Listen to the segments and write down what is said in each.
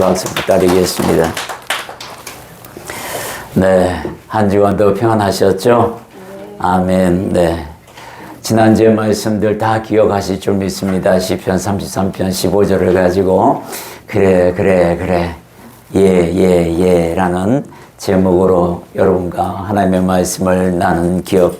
박수 부탁드리겠습니다. 네, 한 주간도 평안하셨죠? 아멘. 네. 지난주의 말씀들 다 기억하실 줄 믿습니다. 시편 33편 15절을 가지고 그래 라는 제목으로 여러분과 하나님의 말씀을 나눈 기억.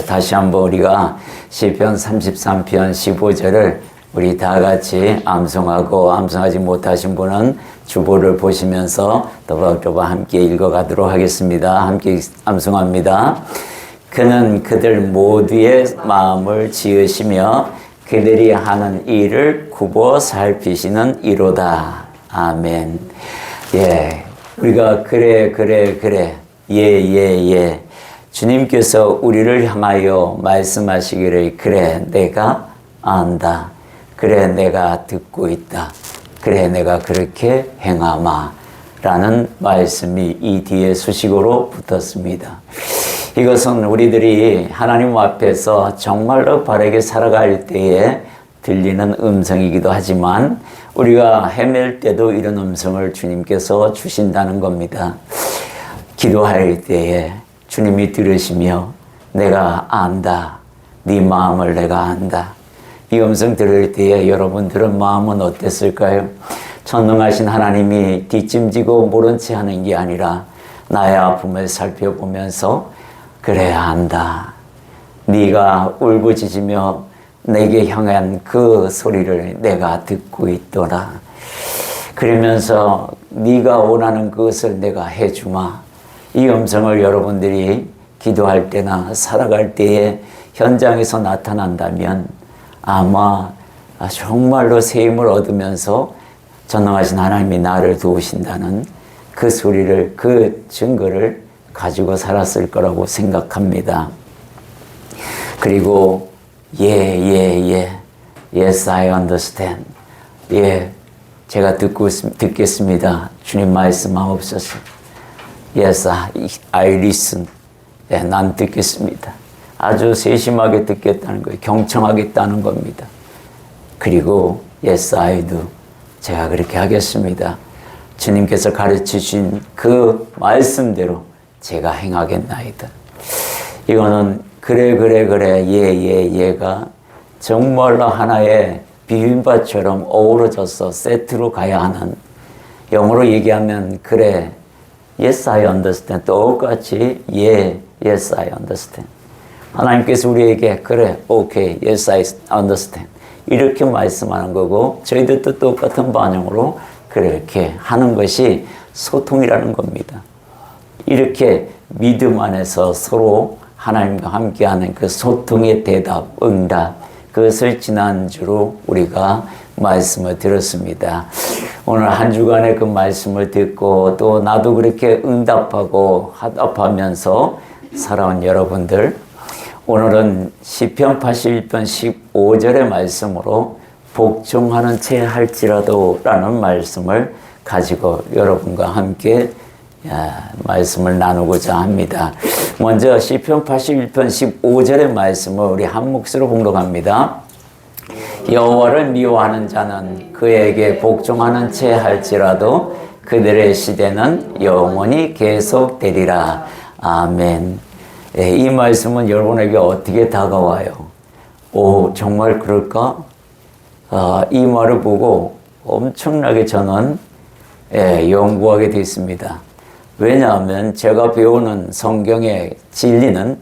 다시 한번 우리가 시편 33편 15절을 우리 다 같이 암송하고, 암송하지 못하신 분은 주보를 보시면서 또박또박 함께 읽어가도록 하겠습니다. 함께 암송합니다. 그는 그들 모두의 마음을 지으시며 그들이 하는 일을 굽어 살피시는 이로다. 아멘. 우리가 예. 주님께서 우리를 향하여 말씀하시기를, 그래, 내가 안다. 그래, 내가 듣고 있다. 그래, 내가 그렇게 행하마. 라는 말씀이 이 뒤에 수식어로 붙었습니다. 이것은 우리들이 하나님 앞에서 정말로 바르게 살아갈 때에 들리는 음성이기도 하지만 우리가 헤맬 때도 이런 음성을 주님께서 주신다는 겁니다. 기도할 때에 주님이 들으시며 내가 안다. 네 마음을 내가 안다. 이 음성 들을 때에 여러분들의 마음은 어땠을까요? 전능하신 하나님이 뒷짐지고 모른 채 하는 게 아니라 나의 아픔을 살펴보면서 그래 안다. 네가 울부짖으며 내게 향한 그 소리를 내가 듣고 있더라. 그러면서 네가 원하는 것을 내가 해주마. 이 음성을 여러분들이 기도할 때나 살아갈 때에 현장에서 나타난다면 아마 정말로 새 힘을 얻으면서 전능하신 하나님이 나를 도우신다는 그 소리를, 그 증거를 가지고 살았을 거라고 생각합니다. 그리고 yes I understand. 제가 듣겠습니다. 주님 말씀하옵소서. Yes I listen. 난 듣겠습니다. 아주 세심하게 듣겠다는 거예요. 경청하겠다는 겁니다. 그리고 yes I do. 제가 그렇게 하겠습니다. 주님께서 가르치신 그 말씀대로 제가 행하겠나이다. 이거는 예가 정말로 하나의 비빔밥처럼 어우러져서 세트로 가야 하는, 영어로 얘기하면 그래, yes I understand, 똑같이 yes I understand. 하나님께서 우리에게 그래, okay, yes I understand 이렇게 말씀하는 거고, 저희들도 똑같은 반응으로 그렇게 하는 것이 소통이라는 겁니다. 이렇게 믿음 안에서 서로 하나님과 함께하는 그 소통의 대답, 응답, 그것을 지난주로 우리가 말씀을 들었습니다. 오늘 한 주간의 그 말씀을 듣고 또 나도 그렇게 응답하고 화답하면서 살아온 여러분들, 오늘은 시편 81편 15절의 말씀으로 복종하는 채 할지라도 라는 말씀을 가지고 여러분과 함께 말씀을 나누고자 합니다. 먼저 시편 81편 15절의 말씀을 우리 한 몫으로 봉독합니다. 여호와를 미워하는 자는 그에게 복종하는 채 할지라도 그들의 시대는 영원히 계속되리라. 아멘. 이 말씀은 여러분에게 어떻게 다가와요? 오, 정말 그럴까? 이 말을 보고 엄청나게 저는 연구하게 됐습니다. 왜냐하면 제가 배우는 성경의 진리는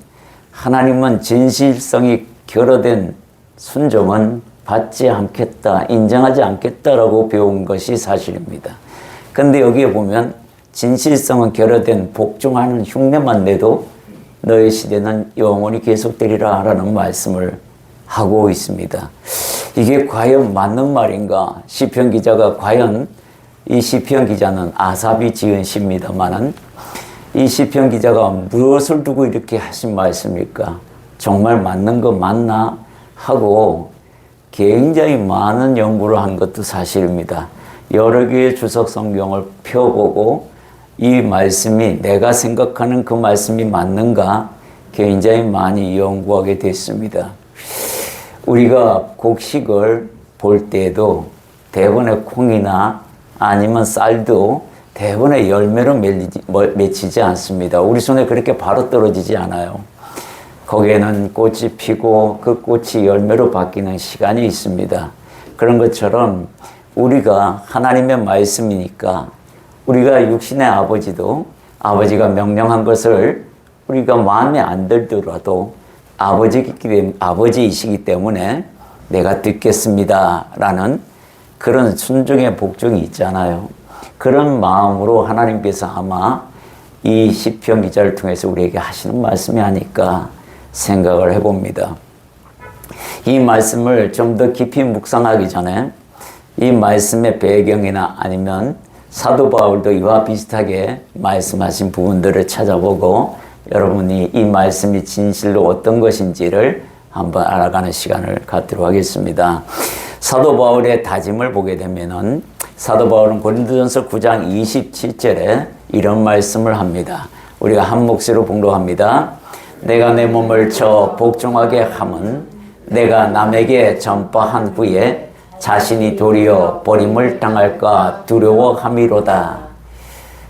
하나님은 진실성이 결여된 순종은 받지 않겠다, 인정하지 않겠다라고 배운 것이 사실입니다. 근데 여기에 보면 진실성은 결여된 복종하는 흉내만 내도 너의 시대는 영원히 계속되리라 라는 말씀을 하고 있습니다. 이게 과연 맞는 말인가? 시편 기자가 과연, 이 시편 기자는 아삽이 지은 시입니다만은 이 시편 기자가 무엇을 두고 이렇게 하신 말씀일까? 정말 맞는 거 맞나? 하고 굉장히 많은 연구를 한 것도 사실입니다. 여러 개의 주석 성경을 펴보고 이 말씀이 내가 생각하는 그 말씀이 맞는가? 굉장히 많이 연구하게 됐습니다. 우리가 곡식을 볼 때에도 대부분의 콩이나 아니면 쌀도 대부분의 열매로 맺히지 않습니다. 우리 손에 그렇게 바로 떨어지지 않아요. 거기에는 꽃이 피고 그 꽃이 열매로 바뀌는 시간이 있습니다. 그런 것처럼 우리가 하나님의 말씀이니까 우리가 육신의 아버지도 아버지가 명령한 것을 우리가 마음에 안 들더라도 아버지이시기 때문에 내가 듣겠습니다 라는 그런 순종의 복종이 있잖아요. 그런 마음으로 하나님께서 아마 이 시편 기자를 통해서 우리에게 하시는 말씀이 아닐까 생각을 해봅니다. 이 말씀을 좀 더 깊이 묵상하기 전에 이 말씀의 배경이나 아니면 사도 바울도 이와 비슷하게 말씀하신 부분들을 찾아보고 여러분이 이 말씀이 진실로 어떤 것인지를 한번 알아가는 시간을 갖도록 하겠습니다. 사도 바울의 다짐을 보게 되면은 사도 바울은 고린도전서 9장 27절에 이런 말씀을 합니다. 우리가 한 몫으로 봉독합니다. 내가 내 몸을 쳐 복종하게 함은 내가 남에게 전파한 후에 자신이 도리어 버림을 당할까 두려워함이로다.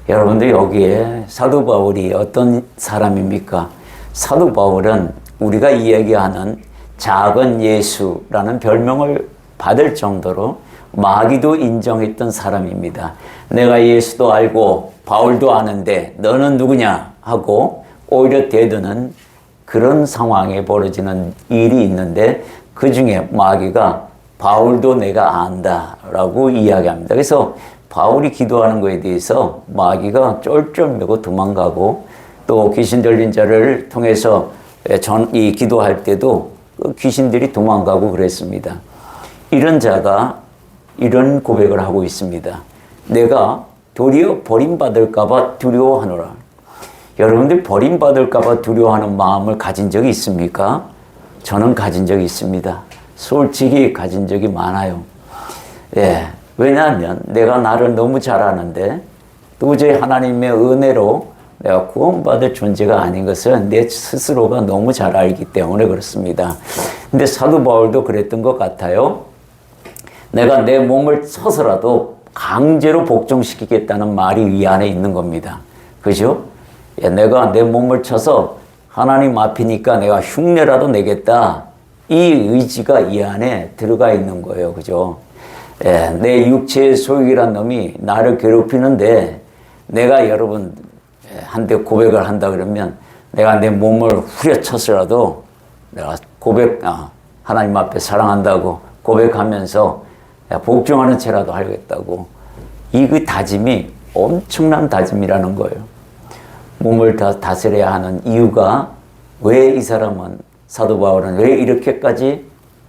여러분들 여기에 사도 바울이 어떤 사람입니까? 사도 바울은 우리가 이야기하는 작은 예수라는 별명을 받을 정도로 마귀도 인정했던 사람입니다. 내가 예수도 알고 바울도 아는데 너는 누구냐 하고 오히려 대드는 그런 상황에 벌어지는 일이 있는데 그 중에 마귀가 바울도 내가 안다라고 이야기합니다. 그래서 바울이 기도하는 것에 대해서 마귀가 쫄쫄매고 도망가고 또 귀신 들린 자를 통해서 이 기도할 때도 귀신들이 도망가고 그랬습니다. 이런 자가 이런 고백을 하고 있습니다. 내가 도리어 버림받을까봐 두려워하노라. 여러분들 버림받을까봐 두려워하는 마음을 가진 적이 있습니까? 저는 가진 적이 있습니다. 솔직히 가진 적이 많아요. 예, 왜냐하면 내가 나를 너무 잘 아는데 도저히 하나님의 은혜로 내가 구원받을 존재가 아닌 것을 내 스스로가 너무 잘 알기 때문에 그렇습니다. 근데 사도 바울도 그랬던 것 같아요. 내가 내 몸을 쳐서라도 강제로 복종시키겠다는 말이 이 안에 있는 겁니다. 그죠? 예, 내가 내 몸을 쳐서 하나님 앞이니까 내가 흉내라도 내겠다. 이 의지가 이 안에 들어가 있는 거예요. 그죠? 예, 내 육체의 소유이란 놈이 나를 괴롭히는데 내가 여러분 한테 고백을 한다 그러면 내가 내 몸을 후려쳐서라도 내가 하나님 앞에 사랑한다고 고백하면서 복종하는 채라도 하겠다고. 그 다짐이 엄청난 다짐이라는 거예요. 몸을 다스려야 하는 이유가 왜 이 사람은 사도 바울은 왜 이렇게까지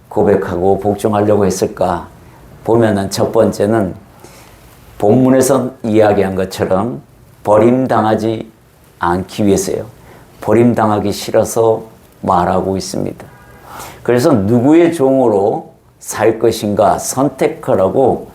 고백하고 복종하려고 했을까? 보면은 첫 번째는 본문에서 이야기한 것처럼 버림당하지 않기 위해서요. 버림당하기 싫어서 말하고 있습니다. 그래서 누구의 종으로 살 것인가 선택하라고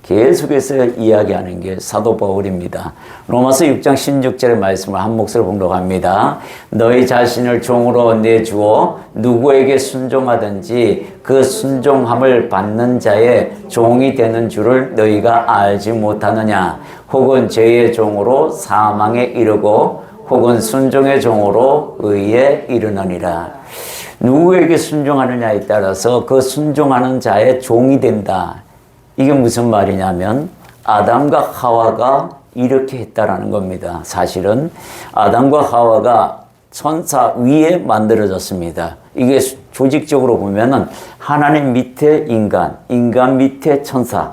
계속해서 이야기하는 게 사도 바울입니다. 로마서 6장 16절의 말씀을 한 몫으로 봉독합니다. 너희 자신을 종으로 내주어 누구에게 순종하든지 그 순종함을 받는 자의 종이 되는 줄을 너희가 알지 못하느냐. 혹은 죄의 종으로 사망에 이르고 혹은 순종의 종으로 의에 이르느니라. 누구에게 순종하느냐에 따라서 그 순종하는 자의 종이 된다. 이게 무슨 말이냐면 아담과 하와가 이렇게 했다라는 겁니다. 사실은 아담과 하와가 천사 위에 만들어졌습니다. 이게 조직적으로 보면은 하나님 밑에 인간 밑에 천사.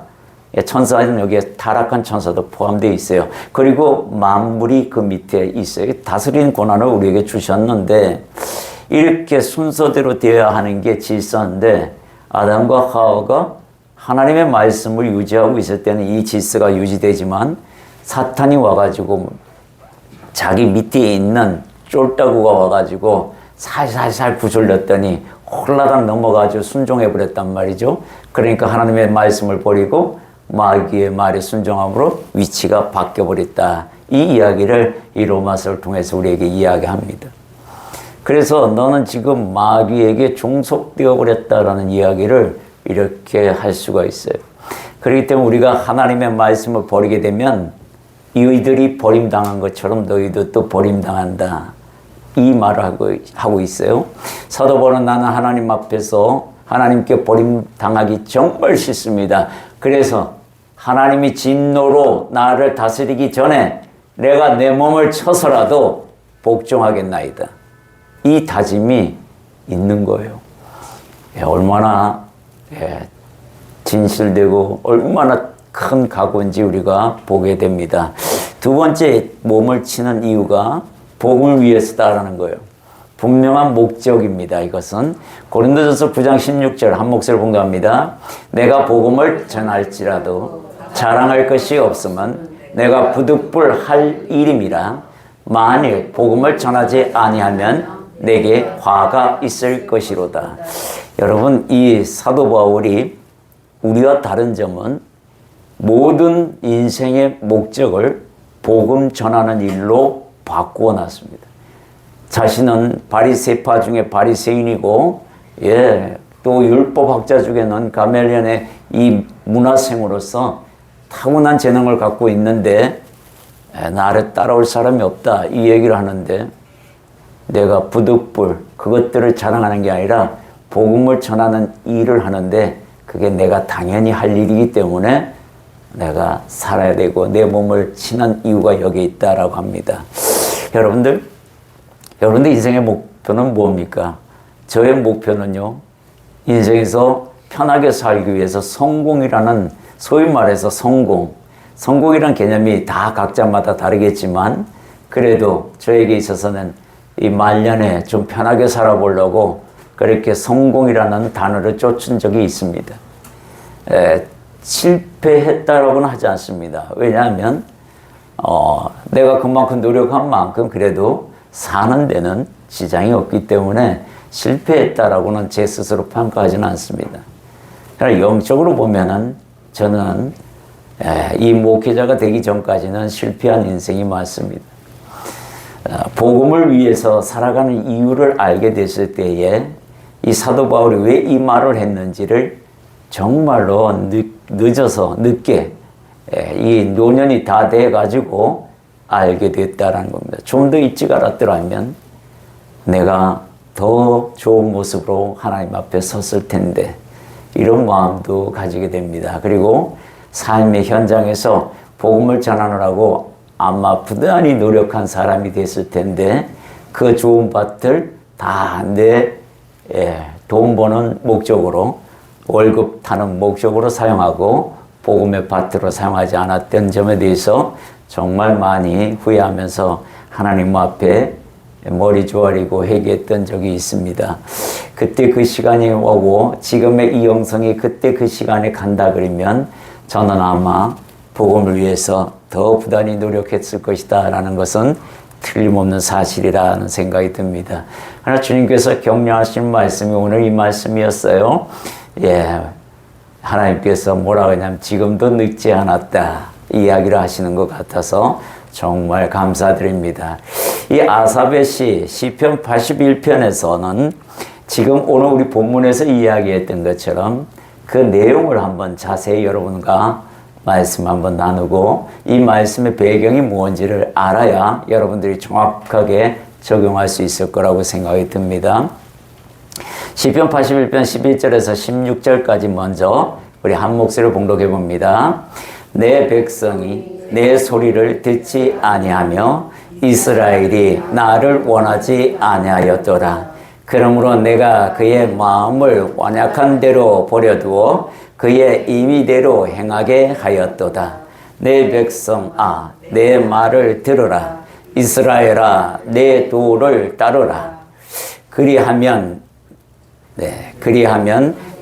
천사는 여기에 타락한 천사도 포함되어 있어요. 그리고 만물이 그 밑에 있어요. 다스리는 권한을 우리에게 주셨는데 이렇게 순서대로 되어야 하는 게 질서인데 아담과 하와가 하나님의 말씀을 유지하고 있을 때는 이 질서가 유지되지만 사탄이 와가지고 자기 밑에 있는 쫄따구가 와가지고 살살살 구슬렸더니 홀라당 넘어가지고 순종해버렸단 말이죠. 그러니까 하나님의 말씀을 버리고 마귀의 말에 순종함으로 위치가 바뀌어버렸다. 이 이야기를 이 로마서를 통해서 우리에게 이야기합니다. 그래서 너는 지금 마귀에게 종속되어 버렸다라는 이야기를 이렇게 할 수가 있어요. 그렇기 때문에 우리가 하나님의 말씀을 버리게 되면 이들이 버림당한 것처럼 너희도 또 버림당한다. 이 말을 하고 있어요. 사도 바울은 나는 하나님 앞에서 하나님께 버림당하기 정말 싫습니다. 그래서 하나님이 진노로 나를 다스리기 전에 내가 내 몸을 쳐서라도 복종하겠나이다. 이 다짐이 있는 거예요. 얼마나 진실되고 얼마나 큰 각오인지 우리가 보게 됩니다. 두 번째 몸을 치는 이유가 복음을 위해서다라는 거예요. 분명한 목적입니다. 이것은 고린도전서 9장 16절 한 목소리 봉독합니다. 내가 복음을 전할지라도 자랑할 것이 없으면 내가 부득불할 일임이라. 만일 복음을 전하지 아니하면 내게 화가 있을 것이로다. 여러분, 이 사도 바울이 우리와 다른 점은 모든 인생의 목적을 복음 전하는 일로 바꾸어 놨습니다. 자신은 바리새파 중에 바리새인이고, 또 율법학자 중에는 가멜리온의 이 문화생으로서 타고난 재능을 갖고 있는데 나를 따라올 사람이 없다, 이 얘기를 하는데, 내가 부득불 그것들을 자랑하는 게 아니라 복음을 전하는 일을 하는데 그게 내가 당연히 할 일이기 때문에 내가 살아야 되고 내 몸을 치는 이유가 여기에 있다라고 합니다. 여러분들 인생의 목표는 뭡니까? 저의 목표는요, 인생에서 편하게 살기 위해서 성공이라는, 소위 말해서 성공이라는 개념이 다 각자마다 다르겠지만 그래도 저에게 있어서는 이 말년에 좀 편하게 살아보려고 그렇게 성공이라는 단어를 쫓은 적이 있습니다. 실패했다라고는 하지 않습니다. 왜냐하면 내가 그만큼 노력한 만큼 그래도 사는 데는 지장이 없기 때문에 실패했다라고는 제 스스로 평가하지는 않습니다. 그러나 영적으로 보면은 저는 이 목회자가 되기 전까지는 실패한 인생이 맞습니다. 복음을 위해서 살아가는 이유를 알게 됐을 때에 이 사도 바울이 왜 이 말을 했는지를 정말로 늦게 이 노년이 다 돼가지고 알게 됐다라는 겁니다. 좀 더 일찍 알았더라면 내가 더 좋은 모습으로 하나님 앞에 섰을 텐데, 이런 마음도 가지게 됩니다. 그리고 삶의 현장에서 복음을 전하느라고 아마 부단히 노력한 사람이 됐을 텐데 그 좋은 밭을 다 내 돈 버는 목적으로, 월급 타는 목적으로 사용하고 복음의 밭으로 사용하지 않았던 점에 대해서 정말 많이 후회하면서 하나님 앞에 머리 조아리고 회개했던 적이 있습니다. 그때 그 시간이 오고 지금의 이 영성이 그때 그 시간에 간다 그러면 저는 아마 복음을 위해서 더 부단히 노력했을 것이다 라는 것은 틀림없는 사실이라는 생각이 듭니다. 하나 주님께서 격려하신 말씀이 오늘 이 말씀이었어요. 하나님께서 뭐라고 하냐면 지금도 늦지 않았다 이야기를 하시는 것 같아서 정말 감사드립니다. 이 아삽의 시편 81편에서는 지금 오늘 우리 본문에서 이야기했던 것처럼 그 내용을 한번 자세히 여러분과 말씀 한번 나누고 이 말씀의 배경이 뭔지를 알아야 여러분들이 정확하게 적용할 수 있을 거라고 생각이 듭니다. 시편 81편 11절에서 16절까지 먼저 우리 한 목소리로 봉독해 봅니다. 내 백성이 내 소리를 듣지 아니하며 이스라엘이 나를 원하지 아니하였더라. 그러므로 내가 그의 마음을 완약한 대로 버려두어 그의 임의대로 행하게 하였도다. 내 백성아, 내 말을 들으라. 이스라엘아, 내 도를 따르라. 그리하면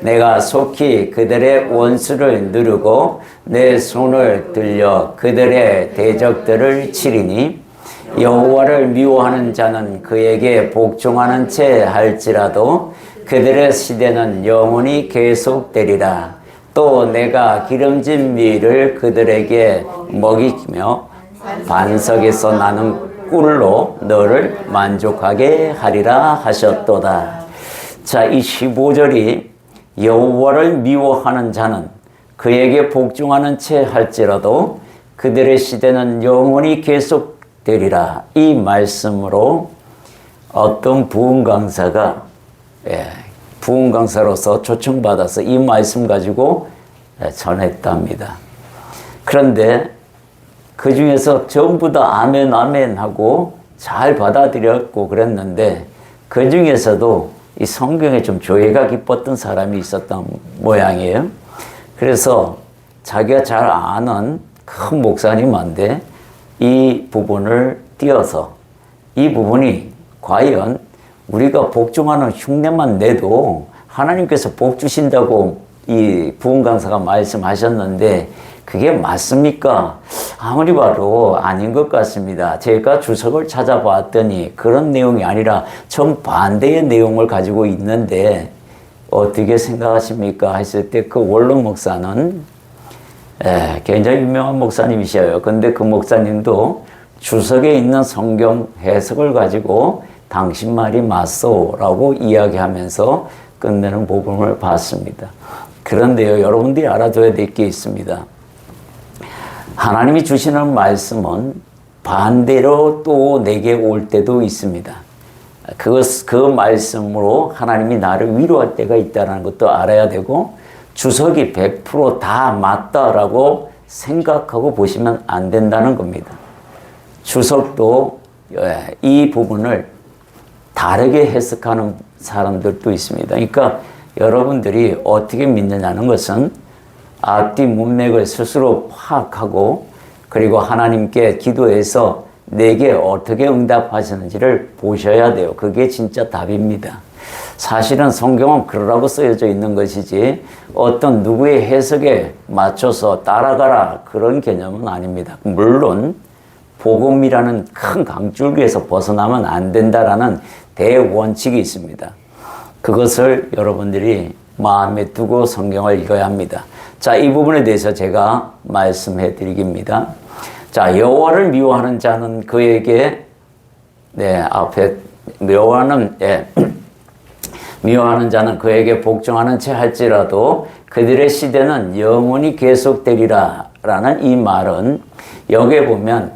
내가 속히 그들의 원수를 누르고 내 손을 들려 그들의 대적들을 치리니 여호와를 미워하는 자는 그에게 복종하는 채 할지라도 그들의 시대는 영원히 계속되리라. 또 내가 기름진 밀을 그들에게 먹이며 반석에서 나는 꿀로 너를 만족하게 하리라 하셨도다. 자, 이 15절이 여호와를 미워하는 자는 그에게 복종하는 채 할지라도 그들의 시대는 영원히 계속되리라. 이 말씀으로 어떤 부흥 강사가 부흥 강사로서 초청받아서 이 말씀 가지고 전했답니다. 그런데 그 중에서 전부 다 아멘 아멘 하고 잘 받아들였고 그랬는데 그 중에서도 이 성경에 좀 조예가 깊었던 사람이 있었던 모양이에요. 그래서 자기가 잘 아는 큰 목사님한테 이 부분을 띄어서 이 부분이 과연 우리가 복종하는 흉내만 내도 하나님께서 복 주신다고 이 부흥 강사가 말씀하셨는데 그게 맞습니까? 아무리 봐도 아닌 것 같습니다. 제가 주석을 찾아봤더니 그런 내용이 아니라 정반대의 내용을 가지고 있는데 어떻게 생각하십니까? 했을 때 그 원록 목사는 굉장히 유명한 목사님이셔요. 근데 그 목사님도 주석에 있는 성경 해석을 가지고 당신 말이 맞소라고 이야기하면서 끝내는 부분을 봤습니다. 그런데요, 여러분들이 알아둬야 될 게 있습니다. 하나님이 주시는 말씀은 반대로 또 내게 올 때도 있습니다. 그 말씀으로 하나님이 나를 위로할 때가 있다는 것도 알아야 되고 주석이 100% 다 맞다라고 생각하고 보시면 안 된다는 겁니다. 주석도 이 부분을 다르게 해석하는 사람들도 있습니다. 그러니까 여러분들이 어떻게 믿느냐는 것은 앞뒤 문맥을 스스로 파악하고 그리고 하나님께 기도해서 내게 어떻게 응답하시는지를 보셔야 돼요. 그게 진짜 답입니다. 사실은 성경은 그러라고 쓰여져 있는 것이지 어떤 누구의 해석에 맞춰서 따라가라 그런 개념은 아닙니다. 물론 복음이라는 큰 강줄기에서 벗어나면 안 된다라는 대원칙이 있습니다. 그것을 여러분들이 마음에 두고 성경을 읽어야 합니다. 자, 이 부분에 대해서 제가 말씀해 드리겠습니다. 자, 여호와를 미워하는 자는 그에게 앞에 미워하는 자는 그에게 복종하는 채 할지라도 그들의 시대는 영원히 계속되리라 라는 이 말은 여기에 보면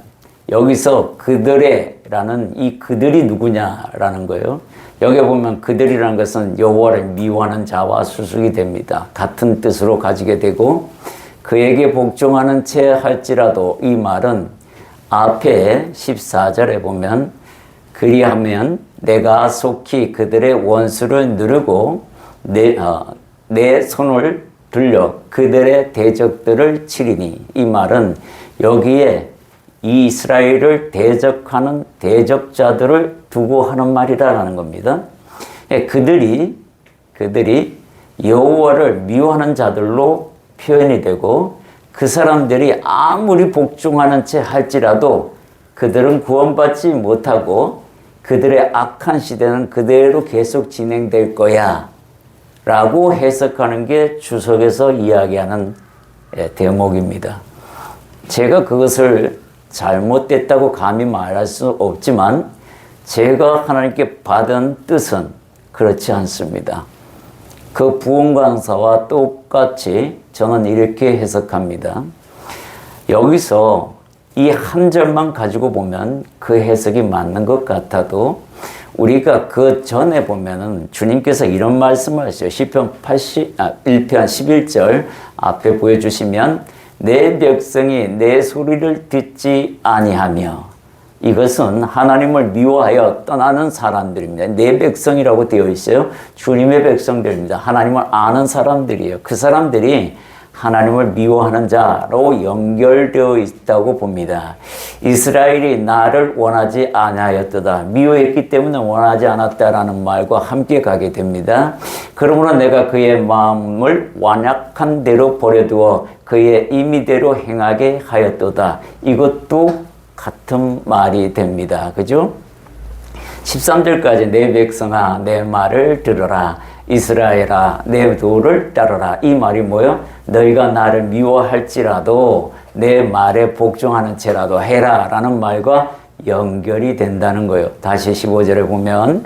여기서 그들의라는 이 그들이 누구냐라는 거예요. 여기에 보면 그들이라는 것은 여호와를 미워하는 자와 수식이 됩니다. 같은 뜻으로 가지게 되고 그에게 복종하는 채 할지라도 이 말은 앞에 14절에 보면 그리하면 내가 속히 그들의 원수를 누르고 내 손을 들려 그들의 대적들을 치리니 이 말은 여기에 이스라엘을 대적하는 대적자들을 두고 하는 말이라는 겁니다. 그들이 여호와를 미워하는 자들로 표현이 되고 그 사람들이 아무리 복종하는 채 할지라도 그들은 구원받지 못하고 그들의 악한 시대는 그대로 계속 진행될 거야 라고 해석하는 게 주석에서 이야기하는 대목입니다. 제가 그것을 잘못됐다고 감히 말할 수 없지만 제가 하나님께 받은 뜻은 그렇지 않습니다. 그 부흥 강사와 똑같이 저는 이렇게 해석합니다. 여기서 이 한 절만 가지고 보면 그 해석이 맞는 것 같아도 우리가 그 전에 보면은 주님께서 이런 말씀을 하시죠. 시편 1편 11절 앞에 보여주시면 내 백성이 내 소리를 듣지 아니하며 이것은 하나님을 미워하여 떠나는 사람들입니다. 내 백성이라고 되어 있어요. 주님의 백성들입니다. 하나님을 아는 사람들이에요. 그 사람들이 하나님을 미워하는 자로 연결되어 있다고 봅니다. 이스라엘이 나를 원하지 아니하였도다. 미워했기 때문에 원하지 않았다라는 말과 함께 가게 됩니다. 그러므로 내가 그의 마음을 완약한 대로 버려두어 그의 임의대로 행하게 하였도다. 이것도 같은 말이 됩니다. 그죠? 13절까지 내 백성아 내 말을 들어라. 이스라엘아 내 도를 따르라. 이 말이 뭐예요? 너희가 나를 미워할지라도 내 말에 복종하는 채라도 해라 라는 말과 연결이 된다는 거예요. 다시 15절에 보면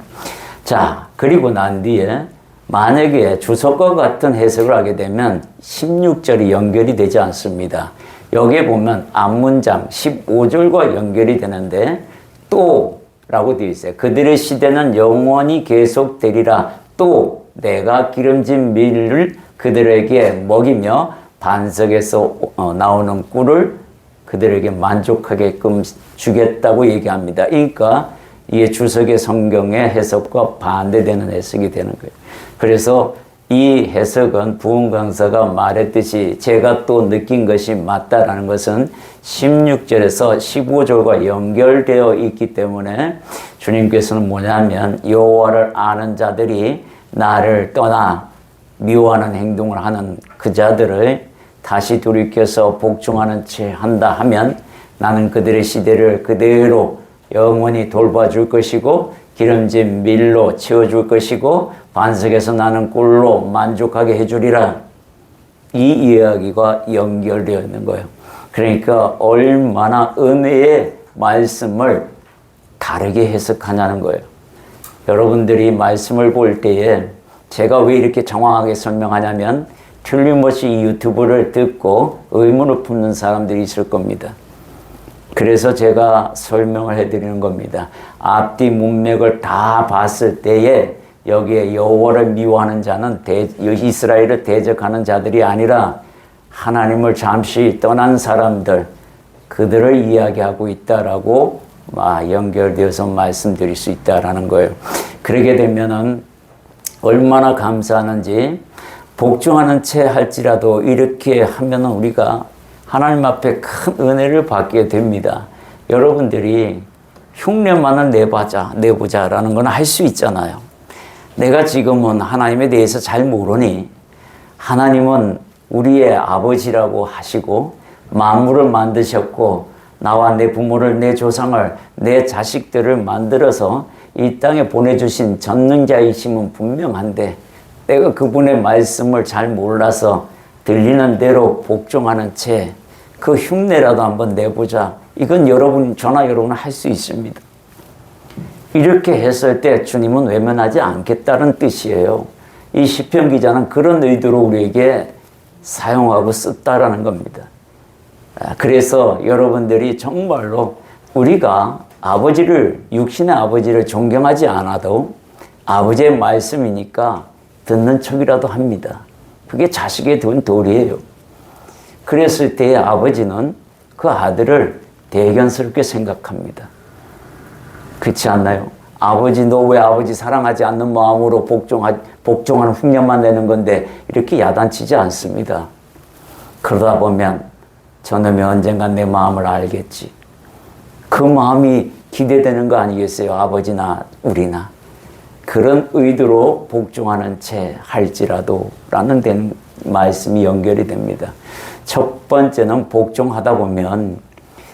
자 그리고 난 뒤에 만약에 주석과 같은 해석을 하게 되면 16절이 연결이 되지 않습니다. 여기에 보면 앞문장 15절과 연결이 되는데 또 라고 되어 있어요. 그들의 시대는 영원히 계속되리라. 또 내가 기름진 밀을 그들에게 먹이며 반석에서 나오는 꿀을 그들에게 만족하게끔 주겠다고 얘기합니다. 그러니까 이게 주석의 성경의 해석과 반대되는 해석이 되는 거예요. 그래서 이 해석은 부흥 강사가 말했듯이 제가 또 느낀 것이 맞다라는 것은 16절에서 15절과 연결되어 있기 때문에 주님께서는 뭐냐면 여호와를 아는 자들이 나를 떠나 미워하는 행동을 하는 그 자들을 다시 돌이켜서 복종하는 채 한다 하면 나는 그들의 시대를 그대로 영원히 돌봐줄 것이고 기름진 밀로 채워줄 것이고 반석에서 나는 꿀로 만족하게 해주리라. 이 이야기가 연결되어 있는 거예요. 그러니까 얼마나 은혜의 말씀을 다르게 해석하냐는 거예요. 여러분들이 말씀을 볼 때에 제가 왜 이렇게 정확하게 설명하냐면 틀림없이 이 유튜브를 듣고 의문을 품는 사람들이 있을 겁니다. 그래서 제가 설명을 해드리는 겁니다. 앞뒤 문맥을 다 봤을 때에 여기에 여호와를 미워하는 자는 이스라엘을 대적하는 자들이 아니라 하나님을 잠시 떠난 사람들, 그들을 이야기하고 있다라고 연결되어서 말씀드릴 수 있다라는 거예요. 그러게 되면은 얼마나 감사하는지, 복종하는 채 할지라도 이렇게 하면은 우리가 하나님 앞에 큰 은혜를 받게 됩니다. 여러분들이 흉내만을 내보자라는 건 할 수 있잖아요. 내가 지금은 하나님에 대해서 잘 모르니 하나님은 우리의 아버지라고 하시고 만물을 만드셨고 나와 내 부모를, 내 조상을, 내 자식들을 만들어서 이 땅에 보내주신 전능자이심은 분명한데 내가 그분의 말씀을 잘 몰라서 들리는 대로 복종하는 채 그 흉내라도 한번 내보자. 이건 저나 여러분은 할 수 있습니다. 이렇게 했을 때 주님은 외면하지 않겠다는 뜻이에요. 이 시편 기자는 그런 의도로 우리에게 사용하고 썼다라는 겁니다. 그래서 여러분들이 정말로 우리가 육신의 아버지를 존경하지 않아도 아버지의 말씀이니까 듣는 척이라도 합니다. 그게 자식의 든 도리예요. 그랬을 때의 아버지는 그 아들을 대견스럽게 생각합니다. 그렇지 않나요? 아버지, 너 왜 아버지 사랑하지 않는 마음으로 복종하는 흉내만 내는 건데 이렇게 야단치지 않습니다. 그러다 보면 저놈이 언젠간 내 마음을 알겠지. 그 마음이 기대되는 거 아니겠어요? 아버지나 우리나. 그런 의도로 복종하는 채 할지라도 라는 된 말씀이 연결이 됩니다. 첫 번째는 복종하다 보면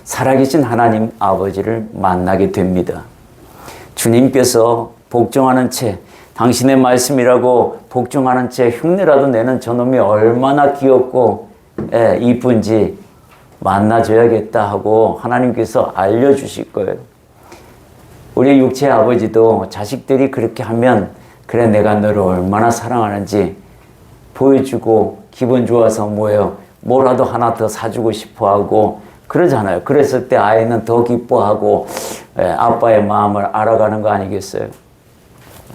살아계신 하나님 아버지를 만나게 됩니다. 주님께서 복종하는 채, 당신의 말씀이라고 복종하는 채 흉내라도 내는 저놈이 얼마나 귀엽고 이쁜지 만나줘야겠다 하고 하나님께서 알려주실 거예요. 우리 육체의 아버지도 자식들이 그렇게 하면 그래 내가 너를 얼마나 사랑하는지 보여주고 기분 좋아서 뭐라도 하나 더 사주고 싶어 하고 그러잖아요. 그랬을 때 아이는 더 기뻐하고 아빠의 마음을 알아가는 거 아니겠어요?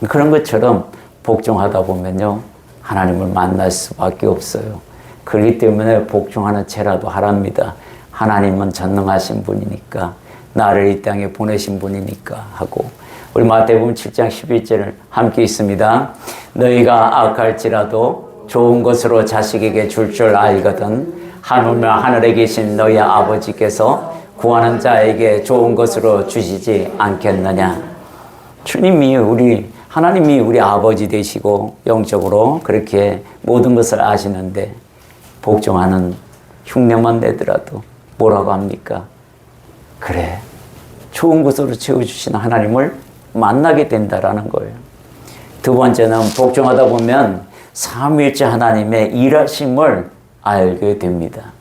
그런 것처럼 복종하다 보면요 하나님을 만날 수밖에 없어요. 그렇기 때문에 복종하는 채라도 하랍니다. 하나님은 전능하신 분이니까 나를 이 땅에 보내신 분이니까 하고 우리 마태복음 7장 11절을 함께 있습니다. 너희가 악할지라도 좋은 것으로 자식에게 줄 줄 알거든 하늘에 계신 너희 아버지께서 구하는 자에게 좋은 것으로 주시지 않겠느냐. 하나님이 우리 아버지 되시고 영적으로 그렇게 모든 것을 아시는데 복종하는 흉내만 내더라도 뭐라고 합니까? 그래, 좋은 것으로 채워주시는 하나님을 만나게 된다라는 거예요. 두 번째는 복종하다 보면 삼위일체 하나님의 일하심을 알게 됩니다.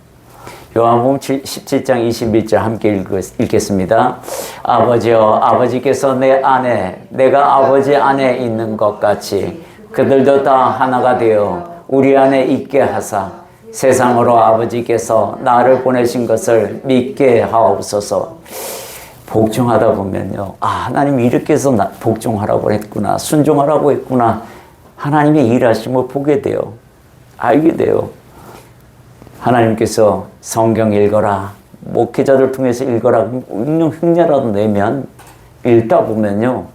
요한복음 17장 21절 함께 읽겠습니다. 아버지여, 아버지께서 내 안에 내가 아버지 안에 있는 것 같이 그들도 다 하나가 되어 우리 안에 있게 하사 세상으로 아버지께서 나를 보내신 것을 믿게 하옵소서. 복종하다 보면요, 하나님이 이렇게 해서 복종하라고 했구나, 순종하라고 했구나, 하나님의 일하심을 보게 돼요. 알게 돼요. 하나님께서 성경 읽어라, 목회자들 통해서 읽어라, 읽는 흉내라도 내면 읽다 보면요,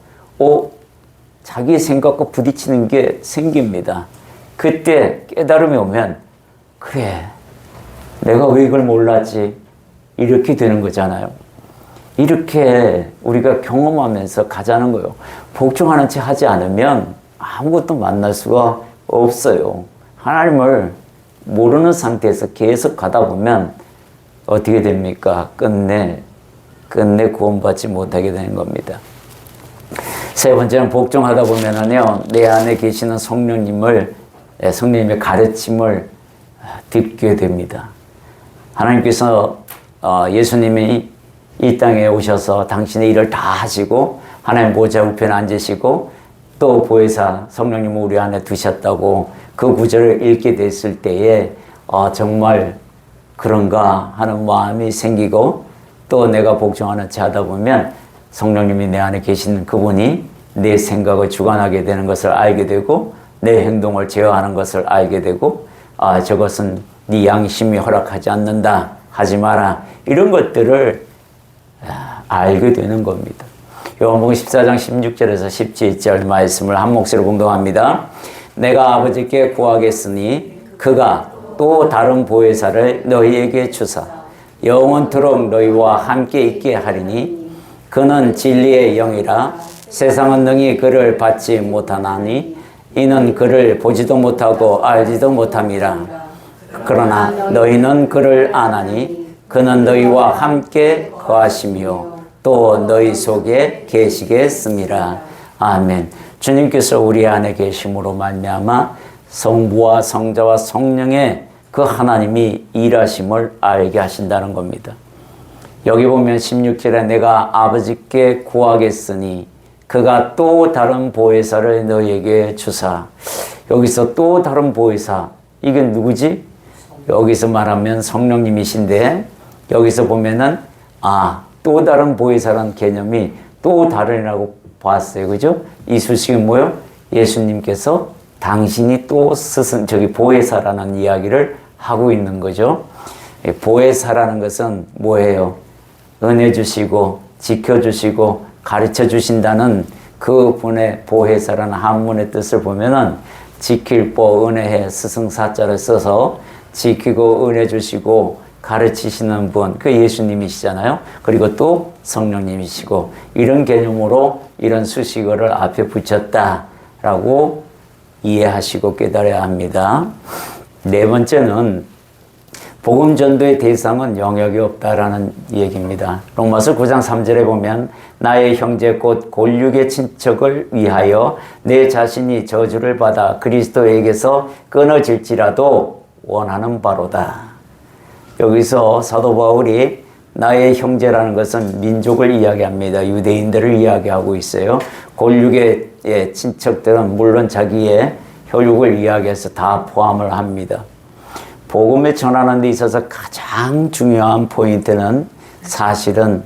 자기 생각과 부딪히는 게 생깁니다. 그때 깨달음이 오면, 그래, 내가 왜 이걸 몰랐지? 이렇게 되는 거잖아요. 이렇게 우리가 경험하면서 가자는 거예요. 복종하는 채 하지 않으면 아무것도 만날 수가 없어요. 하나님을 모르는 상태에서 계속 가다 보면 어떻게 됩니까? 끝내 구원받지 못하게 되는 겁니다. 세 번째는 복종하다 보면은요, 내 안에 계시는 성령님의 가르침을 듣게 됩니다. 하나님께서 예수님이 이 땅에 오셔서 당신의 일을 다 하시고 하나님 보좌 우편에 앉으시고 또 보혜사 성령님을 우리 안에 두셨다고 그 구절을 읽게 됐을 때에 정말 그런가 하는 마음이 생기고, 또 내가 복종하는 채 하다 보면 성령님이 내 안에 계시는 그분이 내 생각을 주관하게 되는 것을 알게 되고, 내 행동을 제어하는 것을 알게 되고, 저것은 네 양심이 허락하지 않는다, 하지 마라, 이런 것들을 알게 되는 겁니다. 요한복음 14장 16절에서 17절 말씀을 한 목소리로 공동합니다. 내가 아버지께 구하겠으니 그가 또 다른 보혜사를 너희에게 주사 영원토록 너희와 함께 있게 하리니 그는 진리의 영이라 세상은 능히 그를 받지 못하나니 이는 그를 보지도 못하고 알지도 못함이라. 그러나 너희는 그를 아나니 그는 너희와 함께 거하시며 또 너희 속에 계시겠습니다. 아멘. 주님께서 우리 안에 계심으로 말미암아 성부와 성자와 성령의 그 하나님이 일하심을 알게 하신다는 겁니다. 여기 보면 16절에 내가 아버지께 구하겠으니 그가 또 다른 보혜사를 너희에게 주사. 여기서 또 다른 보혜사, 이게 누구지? 여기서 말하면 성령님이신데, 여기서 보면은 또 다른 보혜사라는 개념이 또 다른이라고 봤어요. 그죠? 이 수식이 뭐예요? 예수님께서 당신이 또 보혜사라는 이야기를 하고 있는 거죠. 보혜사라는 것은 뭐예요? 은혜 주시고 지켜주시고 가르쳐 주신다는 그 분의 보혜사라는 한문의 뜻을 보면은 지킬 보 은혜해 스승사자를 써서 지키고 은혜 주시고 가르치시는 분, 그 예수님이시잖아요. 그리고 또 성령님이시고, 이런 개념으로 이런 수식어를 앞에 붙였다라고 이해하시고 깨달아야 합니다. 네 번째는 복음 전도의 대상은 영역이 없다라는 얘기입니다. 로마서 9장 3절에 보면 나의 형제 곧 골육의 친척을 위하여 내 자신이 저주를 받아 그리스도에게서 끊어질지라도 원하는 바로다. 여기서 사도 바울이 나의 형제라는 것은 민족을 이야기합니다. 유대인들을 이야기하고 있어요. 골육의 친척들은 물론 자기의 혈육을 이야기해서 다 포함을 합니다. 복음을 전하는 데 있어서 가장 중요한 포인트는 사실은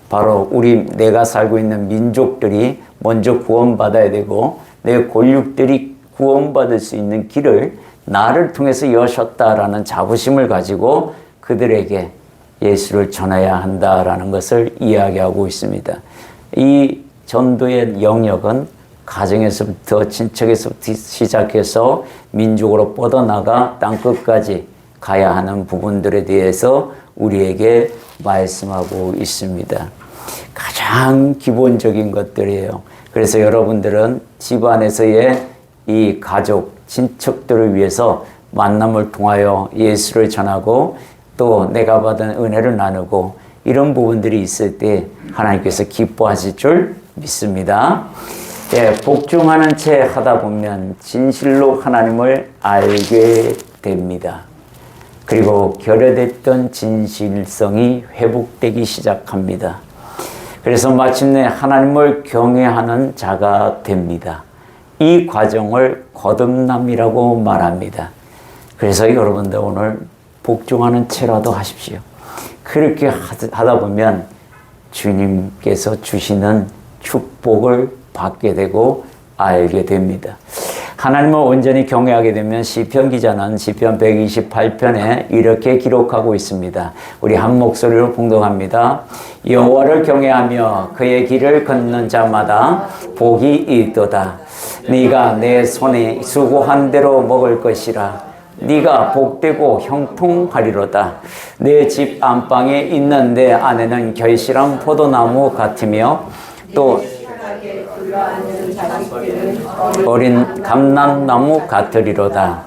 바로 내가 살고 있는 민족들이 먼저 구원받아야 되고, 내 골육들이 구원받을 수 있는 길을 나를 통해서 여셨다라는 자부심을 가지고 그들에게 예수를 전해야 한다라는 것을 이야기하고 있습니다. 이 전도의 영역은 가정에서부터 친척에서부터 시작해서 민족으로 뻗어나가 땅끝까지 가야 하는 부분들에 대해서 우리에게 말씀하고 있습니다. 가장 기본적인 것들이에요. 그래서 여러분들은 집안에서의 이 가족, 친척들을 위해서 만남을 통하여 예수를 전하고 또 내가 받은 은혜를 나누고 이런 부분들이 있을 때 하나님께서 기뻐하실 줄 믿습니다. 복종하는 채 하다 보면 진실로 하나님을 알게 됩니다. 그리고 결여됐던 진실성이 회복되기 시작합니다. 그래서 마침내 하나님을 경외하는 자가 됩니다. 이 과정을 거듭남이라고 말합니다. 그래서 여러분들 오늘 복종하는 채라도 하십시오. 그렇게 하다 보면 주님께서 주시는 축복을 받게 되고 알게 됩니다. 하나님을 온전히 경외하게 되면 시편 기자는 시편 128편에 이렇게 기록하고 있습니다. 우리 한 목소리로 봉독합니다. 여호와를 경외하며 그의 길을 걷는 자마다 복이 있도다. 네가 내 손에 수고한 대로 먹을 것이라. 네가 복되고 형통하리로다. 내 집 안방에 있는 내 아내는 결실한 포도나무 같으며 또 어린 감람나무 같으리로다.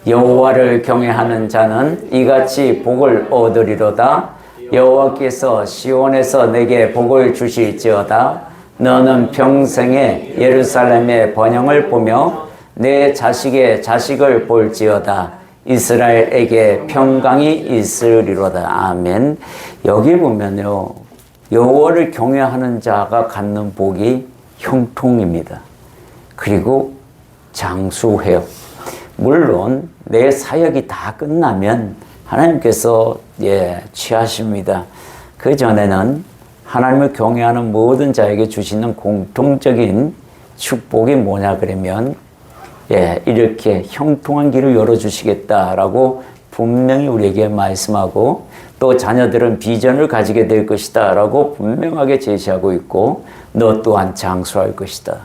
여호와를 경외하는 자는 이같이 복을 얻으리로다. 여호와께서 시온에서 내게 복을 주실지어다. 너는 평생에 예루살렘의 번영을 보며 내 자식의 자식을 볼지어다. 이스라엘에게 평강이 있으리로다. 아멘. 여기 보면요, 여호와를 경외하는 자가 갖는 복이 형통입니다. 그리고 장수회복. 물론 내 사역이 다 끝나면 하나님께서 취하십니다. 그 전에는 하나님을 경외하는 모든 자에게 주시는 공통적인 축복이 뭐냐 그러면 이렇게 형통한 길을 열어주시겠다라고 분명히 우리에게 말씀하고, 또 자녀들은 비전을 가지게 될 것이다 라고 분명하게 제시하고 있고, 너 또한 장수할 것이다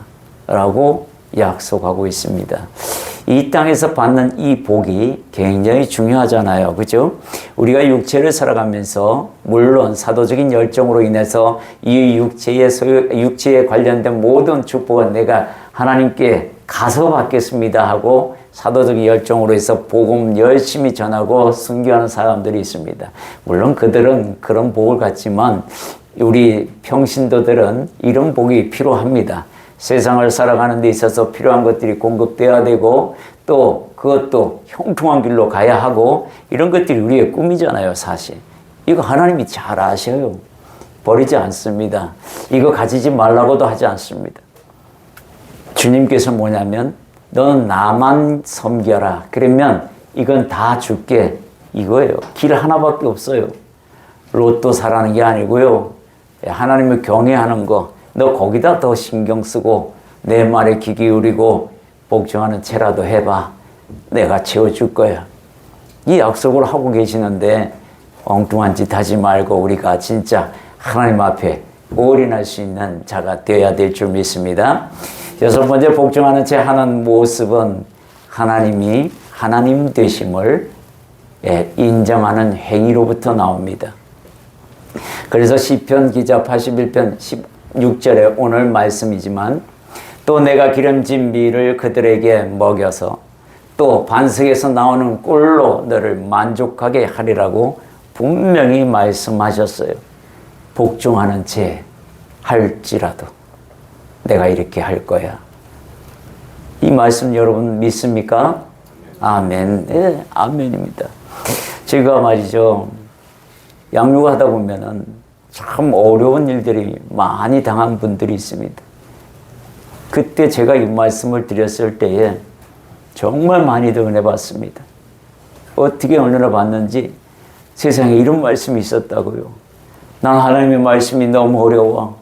라고 약속하고 있습니다. 이 땅에서 받는 이 복이 굉장히 중요하잖아요. 그죠? 우리가 육체를 살아가면서 물론 사도적인 열정으로 인해서 이 육체에 관련된 모든 축복은 내가 하나님께 가서 받겠습니다 하고 사도적인 열정으로 해서 복음 열심히 전하고 순교하는 사람들이 있습니다. 물론 그들은 그런 복을 갖지만 우리 평신도들은 이런 복이 필요합니다. 세상을 살아가는 데 있어서 필요한 것들이 공급되어야 되고, 또 그것도 형통한 길로 가야 하고, 이런 것들이 우리의 꿈이잖아요. 사실 이거 하나님이 잘 아셔요. 버리지 않습니다. 이거 가지지 말라고도 하지 않습니다. 주님께서 뭐냐면 너는 나만 섬겨라. 그러면 이건 다 줄게. 이거예요. 길 하나밖에 없어요. 로또 사라는 게 아니고요. 하나님을 경외하는 거, 너 거기다 더 신경 쓰고 내 말에 귀 기울이고 복종하는 채라도 해봐. 내가 채워줄 거야. 이 약속을 하고 계시는데 엉뚱한 짓 하지 말고 우리가 진짜 하나님 앞에 올인할 수 있는 자가 되어야 될 줄 믿습니다. 여섯 번째, 복종하는 채 하는 모습은 하나님이 하나님 되심을 인정하는 행위로부터 나옵니다. 그래서 시편 기자 81편 16절에 오늘 말씀이지만, 또 내가 기름진 밀을 그들에게 먹여서 또 반석에서 나오는 꿀로 너를 만족하게 하리라고 분명히 말씀하셨어요. 복종하는 채 할지라도 내가 이렇게 할 거야. 이 말씀 여러분 믿습니까? 아멘. 네, 아멘입니다. 제가 말이죠, 양육하다 보면은 참 어려운 일들이 많이 당한 분들이 있습니다. 그때 제가 이 말씀을 드렸을 때에 정말 많이들 은혜 받습니다. 어떻게 은혜를 받는지, 세상에 이런 말씀이 있었다고요. 난 하나님의 말씀이 너무 어려워.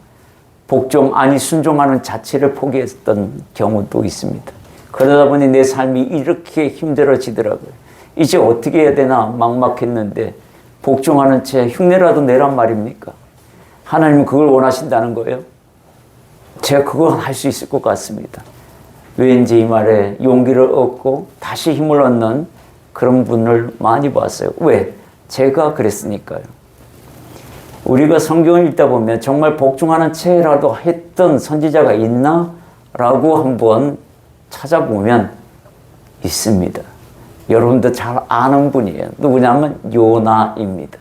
순종하는 자체를 포기했던 경우도 있습니다. 그러다 보니 내 삶이 이렇게 힘들어지더라고요. 이제 어떻게 해야 되나 막막했는데, 복종하는 채 흉내라도 내란 말입니까? 하나님은 그걸 원하신다는 거예요. 제가 그건 할 수 있을 것 같습니다. 왠지 이 말에 용기를 얻고 다시 힘을 얻는 그런 분을 많이 봤어요. 왜? 제가 그랬으니까요. 우리가 성경을 읽다 보면 정말 복종하는 채라도 했던 선지자가 있나? 라고 한번 찾아보면 있습니다. 여러분도 잘 아는 분이에요. 누구냐면 요나입니다.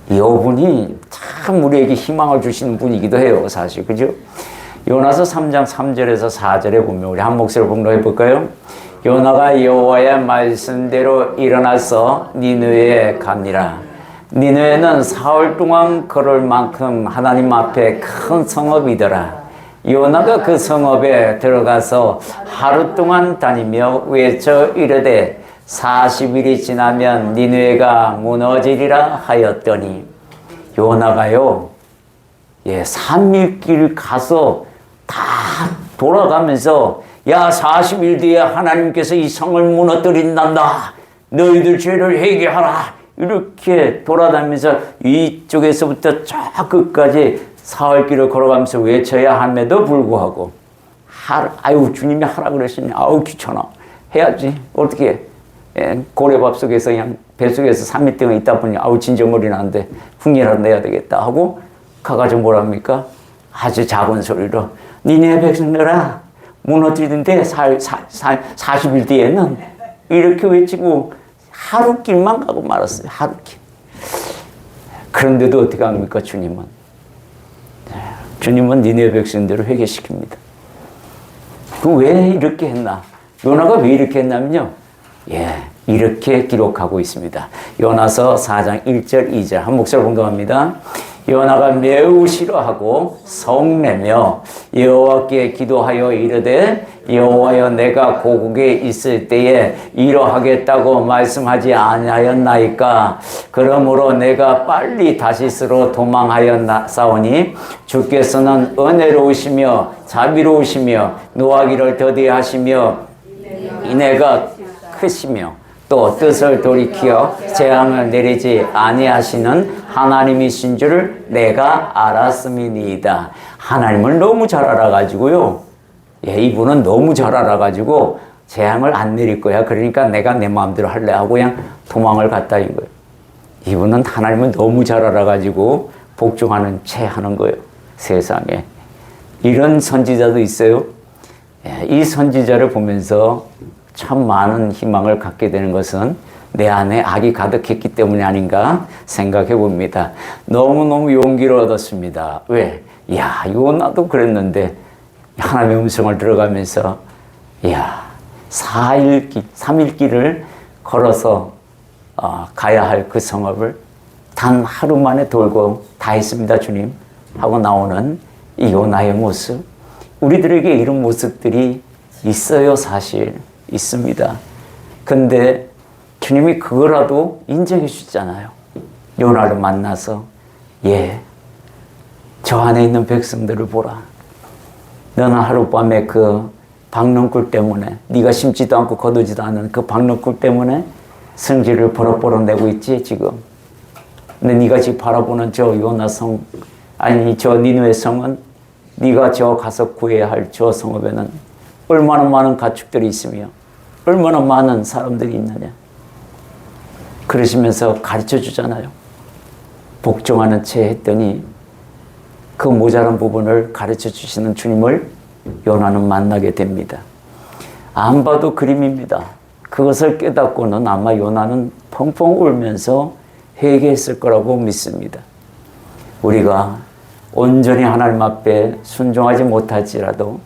이분이 참 우리에게 희망을 주시는 분이기도 해요. 사실 그죠? 요나서 3장 3절에서 4절에 보면 우리 한 목소리로 봉독해 볼까요? 요나가 여호와의 말씀대로 일어나서 니느웨에 갑니다. 니느웨는 사흘 동안 걸을 만큼 하나님 앞에 큰 성읍이더라. 요나가 그 성읍에 들어가서 하루 동안 다니며 외쳐 이르되 40일이 지나면 니느웨가 무너지리라 하였더니 요나가요 3일 가서 다 돌아가면서 야 40일 뒤에 하나님께서 이 성을 무너뜨린단다. 너희들 죄를 회개하라. 이렇게 돌아다니면서 이쪽에서부터 저 끝까지 사흘 길을 걸어가면서 외쳐야 함에도 불구하고 아유 주님이 하라 그러시니 아우 귀찮아 해야지 어떻게 고래밥 속에서 그냥 뱃속에서 3일 동안 있다 보니 아우 진정머리 나는데 흉내라도 내야 되겠다 하고 가가지고 뭐랍니까? 아주 작은 소리로 니네 백성들아 무너지는데 40일 뒤에는 이렇게 외치고 하루 길만 가고 말았어요. 하루 길. 그런데도 어떻게 합니까? 주님은 니네 백성들을 회개시킵니다. 왜 이렇게 했나? 요나가 왜 이렇게 했냐면요. 이렇게 기록하고 있습니다. 요나서 4장 1절 2절 한 목소리 공감합니다. 요나가 매우 싫어하고 성내며 여호와께 기도하여 이르되 여호와여 내가 고국에 있을 때에 이러하겠다고 말씀하지 아니하였나이까. 그러므로 내가 빨리 다시스로 도망하였사오니 주께서는 은혜로우시며 자비로우시며 노하기를 더디하시며 인애가 크시며 또 뜻을 돌이키어 재앙을 내리지 아니하시는 하나님이신 줄을 내가 알았음이니이다. 하나님을 너무 잘 알아가지고요. 이분은 너무 잘 알아가지고 재앙을 안 내릴 거야. 그러니까 내가 내 마음대로 할래 하고 그냥 도망을 갔다 인 거예요. 이분은 하나님을 너무 잘 알아가지고 복종하는 채 하는 거예요. 세상에. 이런 선지자도 있어요. 이 선지자를 보면서 참 많은 희망을 갖게 되는 것은 내 안에 악이 가득했기 때문이 아닌가 생각해 봅니다. 너무너무 용기를 얻었습니다. 왜? 요나도 그랬는데 하나님의 음성을 들어가면서 3일 길을 걸어서 가야 할 그 성읍을 단 하루 만에 돌고 다 했습니다, 주님. 하고 나오는 이 요나의 모습. 우리들에게 이런 모습들이 있어요, 사실. 있습니다. 근데 주님이 그거라도 인정해 주잖아요. 요나를 만나서 저 안에 있는 백성들을 보라. 너는 하룻밤에 그 박넝쿨 때문에 네가 심지도 않고 거두지도 않은 그 박넝쿨 때문에 성질을 버럭버럭 내고 있지 지금. 근데 네가 지금 바라보는 저 요나 성 아니 저 니느웨 성은 네가 저 가서 구해야 할 저 성읍에는 얼마나 많은 가축들이 있으며 얼마나 많은 사람들이 있느냐. 그러시면서 가르쳐 주잖아요. 복종하는 채 했더니 그 모자란 부분을 가르쳐 주시는 주님을 요나는 만나게 됩니다. 안 봐도 그림입니다. 그것을 깨닫고는 아마 요나는 펑펑 울면서 회개했을 거라고 믿습니다. 우리가 온전히 하나님 앞에 순종하지 못할지라도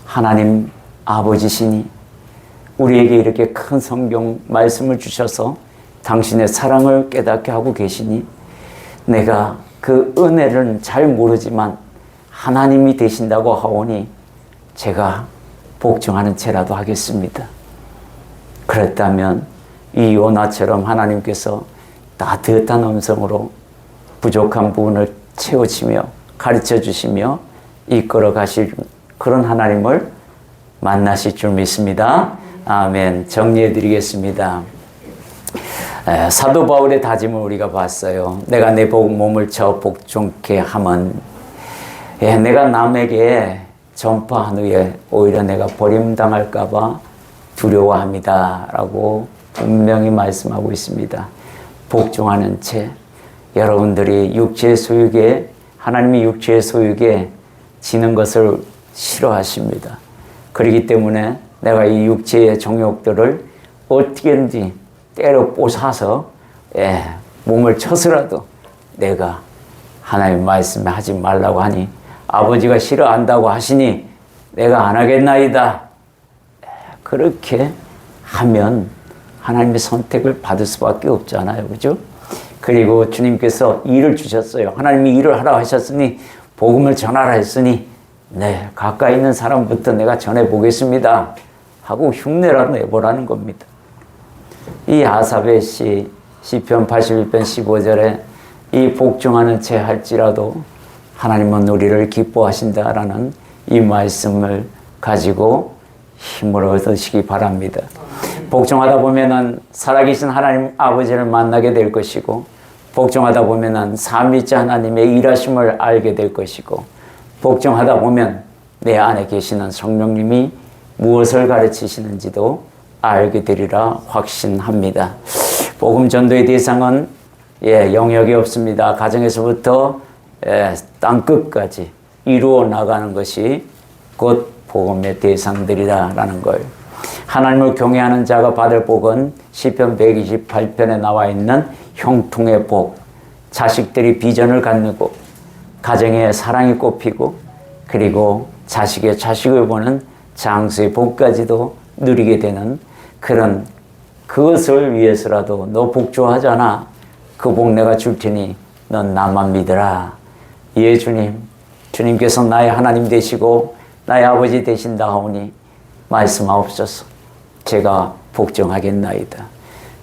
하나님 아버지시니 우리에게 이렇게 큰 성경 말씀을 주셔서 당신의 사랑을 깨닫게 하고 계시니 내가 그 은혜를 잘 모르지만 하나님이 되신다고 하오니 제가 복종하는 채라도 하겠습니다. 그랬다면 이 요나처럼 하나님께서 따뜻한 음성으로 부족한 부분을 채우시며 가르쳐 주시며 이끌어 가실 그런 하나님을 만나실 줄 믿습니다. 아멘. 정리해 드리겠습니다. 사도 바울의 다짐을 우리가 봤어요. 내가 내 몸을 쳐 복종케 함은 내가 남에게 전파한 후에 오히려 내가 버림당할까 봐 두려워합니다 라고 분명히 말씀하고 있습니다. 복종하는 채 여러분들이 육체의 소유에 하나님이 육체의 소유에 지는 것을 싫어하십니다. 그렇기 때문에 내가 이 육체의 정욕들을 어떻게든지 때려 뽀사서 몸을 쳐서라도 내가 하나님 말씀에 하지 말라고 하니 아버지가 싫어한다고 하시니 내가 안 하겠나이다. 그렇게 하면 하나님의 선택을 받을 수밖에 없잖아요. 그죠? 그리고 주님께서 일을 주셨어요. 하나님이 일을 하라고 하셨으니 복음을 전하라 했으니 네, 가까이 있는 사람부터 내가 전해보겠습니다 하고 흉내라도 내보라는 겁니다. 이 아삽의 시편 81편 15절에 이 복종하는 채 할지라도 하나님은 우리를 기뻐하신다라는 이 말씀을 가지고 힘을 얻으시기 바랍니다. 복종하다 보면은 살아계신 하나님 아버지를 만나게 될 것이고, 복종하다 보면은 삼위일체 하나님의 일하심을 알게 될 것이고, 복종하다 보면 내 안에 계시는 성령님이 무엇을 가르치시는지도 알게 되리라 확신합니다. 복음 전도의 대상은 영역이 없습니다. 가정에서부터 땅끝까지 이루어 나가는 것이 곧 복음의 대상들이라는 걸. 하나님을 경외하는 자가 받을 복은 시편 128편에 나와 있는 형통의 복, 자식들이 비전을 갖고 가정에 사랑이 꼽히고, 그리고 자식의 자식을 보는 장수의 복까지도 누리게 되는 그런, 그것을 위해서라도 너 복종하잖아, 그 복 내가 줄 테니 넌 나만 믿으라. 예, 주님께서 나의 하나님 되시고 나의 아버지 되신다 하오니 말씀하옵소서. 제가 복종하겠나이다.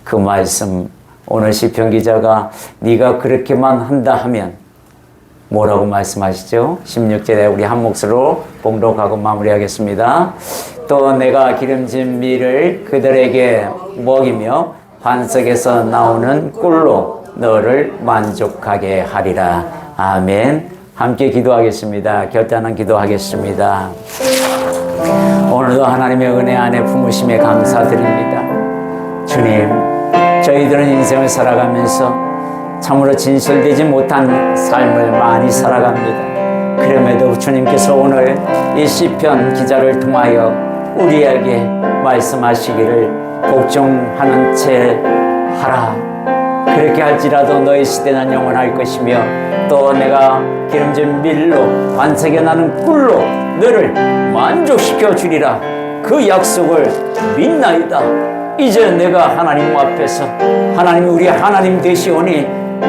그 말씀 오늘 시편 기자가 네가 그렇게만 한다 하면 뭐라고 말씀하시죠? 16절에 우리 한 몫으로 봉독하고 마무리하겠습니다. 또 내가 기름진 밀을 그들에게 먹이며 반석에서 나오는 꿀로 너를 만족하게 하리라. 아멘. 함께 기도하겠습니다. 결단한 기도하겠습니다. 오늘도 하나님의 은혜 안에 품으심에 감사드립니다. 주님, 저희들은 인생을 살아가면서 참으로 진실되지 못한 삶을 많이 살아갑니다. 그럼에도 주님께서 오늘 이 시편 기자를 통하여 우리에게 말씀하시기를 복종하는 채 하라. 그렇게 할지라도 너의 시대는 영원할 것이며 또 내가 기름진 밀로 반석에 나는 꿀로 너를 만족시켜 주리라. 그 약속을 믿나이다. 이제 내가 하나님 앞에서 하나님 우리 하나님 되시오니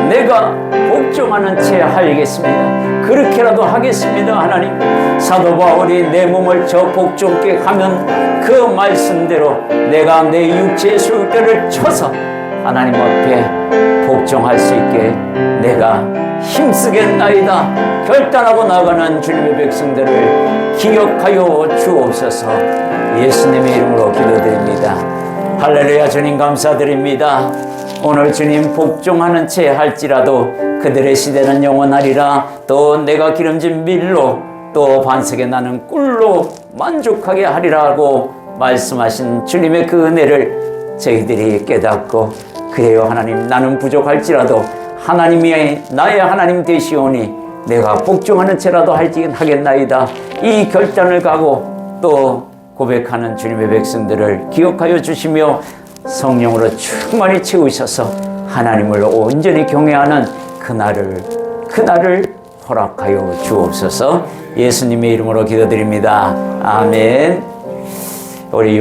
내가 복종하는 채 하겠습니다. 그렇게라도 하겠습니다. 하나님, 사도 바울이 내 몸을 저 복종케 하면 그 말씀대로 내가 내 육체의 술대를 쳐서 하나님 앞에 복종할 수 있게 내가 힘쓰겠나이다. 결단하고 나가는 주님의 백성들을 기억하여 주옵소서. 예수님의 이름으로 기도드립니다. 할렐루야. 주님 감사드립니다. 오늘 주님 복종하는 채 할지라도 그들의 시대는 영원하리라. 또 내가 기름진 밀로 또 반석에 나는 꿀로 만족하게 하리라고 말씀하신 주님의 그 은혜를 저희들이 깨닫고, 그래요 하나님, 나는 부족할지라도 하나님이 나의 하나님 되시오니 내가 복종하는 채라도 하겠나이다. 이 결단을 가고 또 고백하는 주님의 백성들을 기억하여 주시며 성령으로 충만히 채우셔서 하나님을 온전히 경외하는 그날을 허락하여 주옵소서. 예수님의 이름으로 기도드립니다. 아멘. 우리